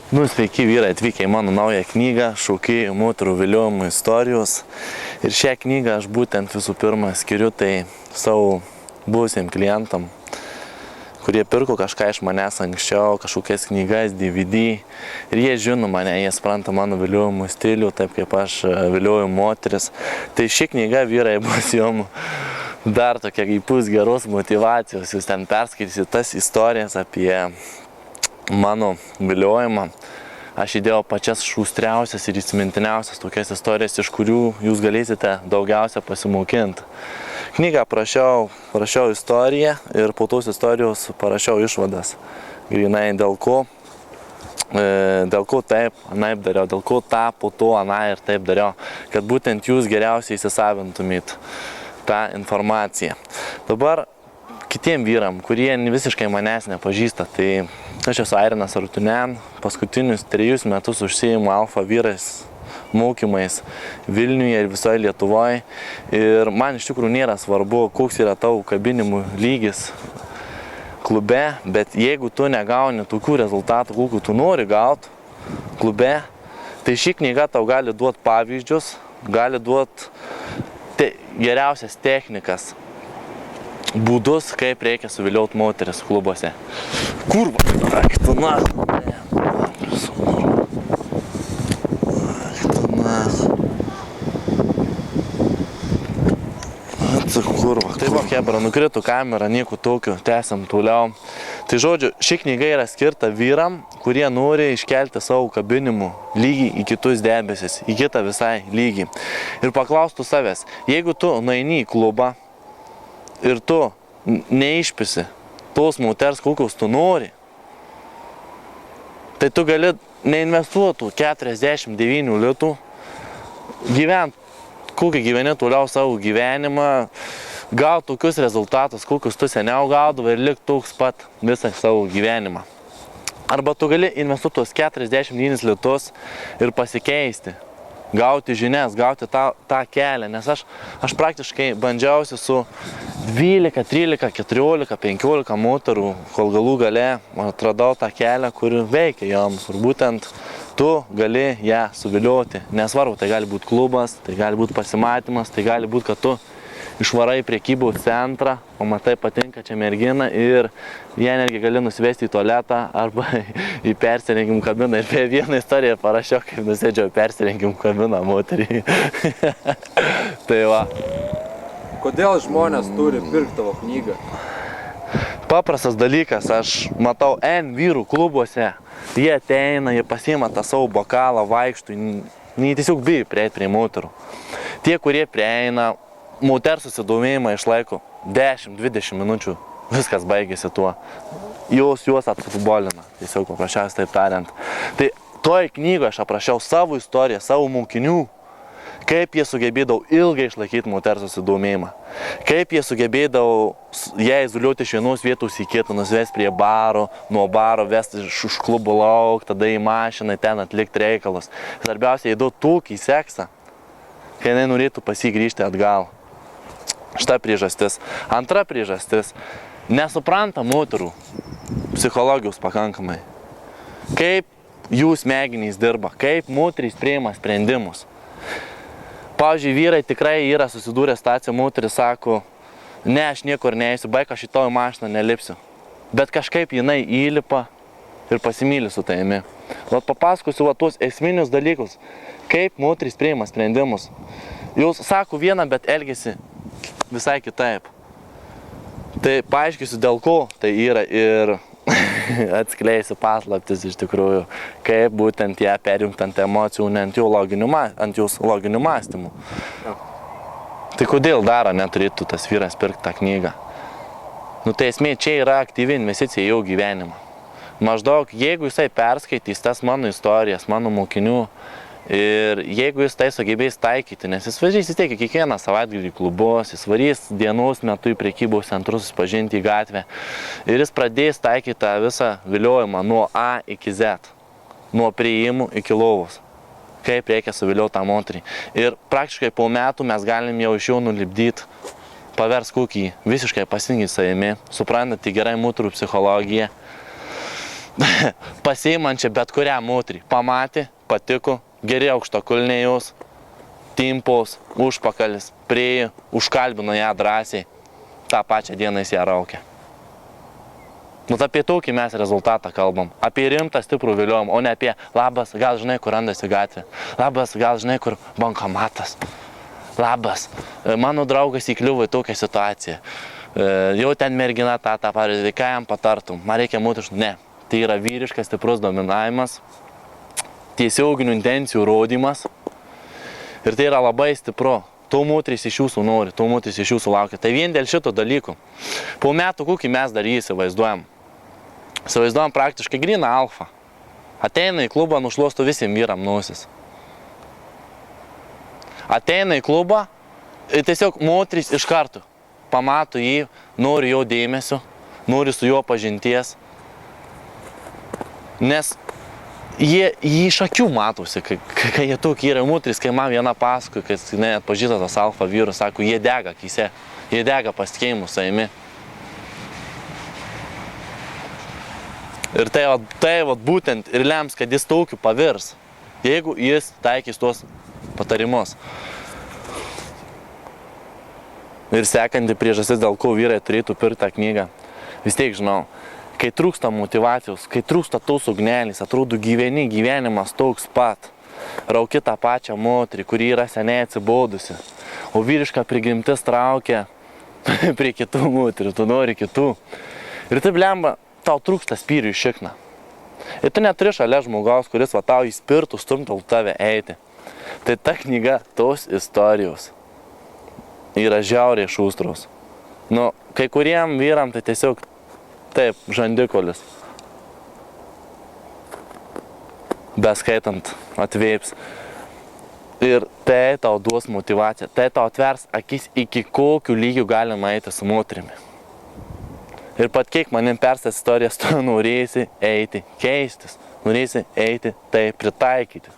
Sveiki vyrai, atvykę į mano naują knygą Šaukėjų moterų viliojimų istorijos. Ir šią knygą aš būtent visų pirma skiriu tai savo buvusiem klientam, kurie pirko kažką iš manęs anksčiau, kažkokias knygas, DVD. Ir jie žino mane, jie supranta mano viliojimų stilių, taip kaip aš vilioju moteris. Tai ši knyga vyrai bus jom dar tokia įpūs geros motyvacijos. Jūs ten perskaitysite tas istorijas apie mano viliojimą. Aš įdėjau pačias šūstriausias ir įsimintiniausias tokias istorijas, iš kurių jūs galėsite daugiausia pasimokinti. Knygą parašiau istoriją ir po tos istorijos parašiau išvadas. Grinai dėl ko taip, anaip dariau, dėl ko tą, po to, aną ir taip dariau, kad būtent jūs geriausiai įsisavintumėt tą informaciją. Dabar kitiem vyram, kurie visiškai manęs nepažįsta, tai aš esu Airinas Arutunen, paskutinius 3 metus užsiimu alfa vyrais mokymais Vilniuje ir visoje Lietuvoje. Ir man iš tikrųjų nėra svarbu, koks yra tavo kabinimų lygis klube, bet jeigu tu negauni tokių rezultatų, kokių tu nori gauti klube, tai ši knyga tau gali duoti pavyzdžius, gali duoti geriausias technikas, būdus, kaip reikia suvilioti moteris klubuose. Kurva! Ak, tu na! Kurva. Tai va, kebra, nukrito kamera, nieko tokio, tęsiam toliau. Tai žodžiu, ši knyga yra skirta vyram, kurie nori iškelti savo kabinimų lygį į kitus debesis, į kitą visai lygį. Ir paklaustų savęs, jeigu tu nueini į klubą ir tu neišpisi tos moters, kokios tu nori, tai tu gali neinvestuotų 49 litų, gyventi, kokį gyveni toliau savo gyvenimą, gauti tokius rezultatus, kokius tu seniau gaudavai ir likti toks pat visą savo gyvenimą. Arba tu gali investuoti tos 49 litus ir pasikeisti, gauti žinias, gauti tą kelią, nes aš praktiškai bandžiausi su 12, 13, 14, 15 moterų, kol galų gale atradau tą kelią, kur veikia joms, kur būtent tu gali ją suvilioti. Nesvarbu, tai gali būti klubas, tai gali būti pasimatymas, tai gali būti, kad tu išvarai prekybos centrą, pamatai patinka čia mergina ir ją netgi gali nusivesti į tualetą arba į persirengimų kabiną. Ir apie vieną istoriją parašiau, kaip nusėdžiau persirengimų kabiną moterį. Tai va. Kodėl žmonės turi pirkti tavo knygą? Paprastas dalykas, aš matau N vyrų klubuose, jie ateina, jie pasiima tą savo bokalą, vaikštų, jie tiesiog bijo prieiti prie moterų. Tie, kurie prieina, moters susidomėjimą išlaiko 10-20 minučių, viskas baigėsi tuo. Juos atfutbolina, tiesiog paprasčiausiai taip tariant. Tai toj knygoje aš aprašiau savo istoriją, savo mokinių, kaip jie sugebėdavo ilgai išlaikyti moters susidomėjimą, kaip jie sugebėdavo ją izoliuoti iš vienos vietos į kitą, nusivesti prie baro, nuo baro vesti iš klubo lauk, tada į mašiną, ten atlikti reikalus. Svarbiausia, jie duotų tokį seksą, kai jinai norėtų pas jį grįžti atgal. Šita priežastis. Antra priežastis. Nesupranta moterų psichologijos pakankamai. Kaip jų smegenys dirba, kaip moterys priima sprendimus. Pavyzdžiui, vyrai tikrai yra susidūrę situaciją, moteris sako, ne, aš niekur neįsiu, baik, aš į tavo mašiną nelipsiu. Bet kažkaip jinai įlipa ir pasimyli su taimi. Vat papasakosiu tuos esminius dalykus, kaip moterys priima sprendimus. Jūs sako vieną, bet elgiasi visai kitaip. Tai paaiškisiu, dėl ko tai yra ir atskleisiu paslaptis iš tikrųjų, kaip būtent ją perjungti ant emocijų, ne ant jos loginių mąstymų. Tai kodėl dar neturėtų tas vyras pirkti tą knygą? Tai esmė, čia yra aktyvi investicija į jo gyvenimą. Maždaug, jeigu jisai perskaitys tas mano istorijas, mano mokinių, ir jeigu jis tai sugebės taikyti, nes jis važiais įsteigė kiekvieną savaitgalį klubus, jis varys dienos metu į prekybos centrus, susipažinti į gatvę. Ir jis pradės taikyti tą visą viliojimą nuo A iki Z, nuo priėjimų iki lovos. Kaip reikia suvilioti tą moterį. Ir praktiškai po metų mes galim jau iš jo nulipdyti, pavers kokį visiškai pasitinkį savimi, suprantate gerai moterų psichologiją. pasiimančią bet kurią moterį. Pamatė, patiko, geri aukštakulniai jos, timpos, užpakalis, priejo, užkalbino ją drąsiai. tą pačią dieną jis ją raukia. Nu, apie tokį mes rezultatą kalbam. Apie rimtą stiprų viliojimą, o ne apie labas, gal žinai, kur randasi gatvė. Labas, gal žinai, kur bankomatas. Labas, mano draugas įkliuvo į tokią situaciją. Jau ten mergina tą pavyzdį, ką jam patartum. Man reikia mūtiš, ne. Tai yra vyriškas stiprus dominavimas, tiesioginių intencijų rodymas. Ir tai yra labai stipru. Tu moteris iš jūsų nori, tu moteris iš jūsų laukia. Tai vien dėl šito dalykų. Po metų kokį mes dar jį įsivaizduojam. Įsivaizduojam praktiškai gryną alfą. Ateina į klubą, nušluosto visiems vyram nosis. Ateina į klubą ir tiesiog moteris iš karto pamato jį, nori jo dėmesio, nori su juo pažinties. Nes jie iš akių matosi, kai jie tokie yra moteris, kai man viena paskui, kad jinai atpažįsta tas alfa vyrus, sako, jie dega akise, jie dega pasitikėjimu savimi. Ir tai būtent ir lems, kad jis tokiu pavirs, jeigu jis taikys tuos patarimus. Ir sekanti priežastis, dėl ko vyrai turėtų pirkti tą knygą, vis tiek žinau, kai trūksta motyvacijos, kai trūksta tos ugnelės, atrodo gyvenimas toks pat. Rauki tą pačią moterį, kuri yra seniai atsibodusi, o vyriška prigimtis traukia prie kitų moterių, tu nori kitų. Ir taip lemba, tau trūksta spyrių į šikną. Ir tu neturi šalia žmogaus, kuris va tau įspirtų, stumteltų tave eiti. Tai ta knyga, tos istorijos yra žiauriai šūstros. Nu, kai kuriem vyram tai tiesiog taip, žandikolis. Beskaitant atveips. Ir tai tau duos motivaciją. Tai tau atvers akis, iki kokių lygių galima eiti su moterimi. Ir pat kiek manim perstas istorijas, tu norėsi eiti keistis. Norėsi eiti tai pritaikyti.